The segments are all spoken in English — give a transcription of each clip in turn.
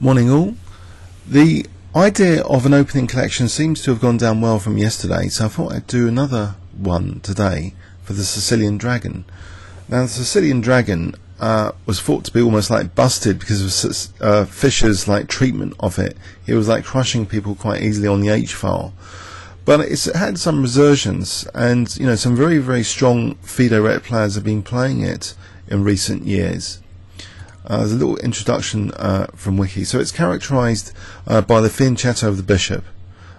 Morning all. The idea of an opening collection seems to have gone down well from yesterday, so I thought I'd do another one today for the Sicilian Dragon. Now the Sicilian Dragon was thought to be almost like busted because of Fisher's treatment of it. It was crushing people quite easily on the H-file. But it's had some resurgence, and some very, very strong FIDE Ret players have been playing it in recent years. There's a little introduction from Wiki. So it's characterised by the fianchetto of the bishop,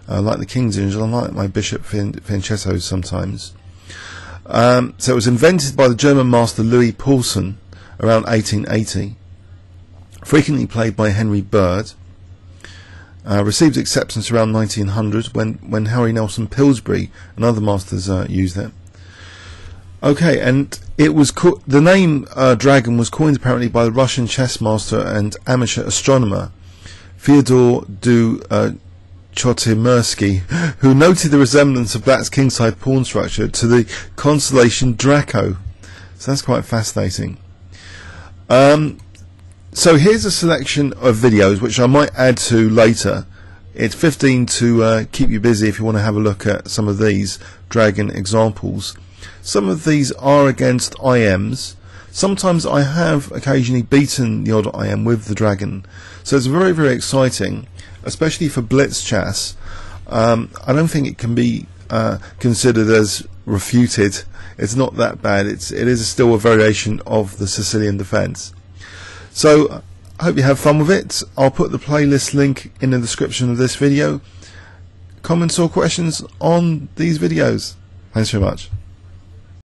like the King's Angel. I like my bishop fianchettos sometimes. So it was invented by the German master Louis Paulsen around 1880. Frequently played by Henry Bird. Received acceptance around 1900 when Harry Nelson Pillsbury and other masters used it. Okay, and it was the name Dragon was coined apparently by the Russian chess master and amateur astronomer Fyodor Chotymirsky, who noted the resemblance of Black's kingside pawn structure to the constellation Draco. So that's quite fascinating. So here's a selection of videos which I might add to later. It's 15 to keep you busy if you want to have a look at some of these Dragon examples. Some of these are against IMs. Sometimes I have occasionally beaten the odd IM with the Dragon. So it's very, very exciting, especially for blitz chess. I don't think it can be considered as refuted. It's not that bad. It is still a variation of the Sicilian defence. So I hope you have fun with it. I'll put the playlist link in the description of this video. Comments or questions on these videos? Thanks very much.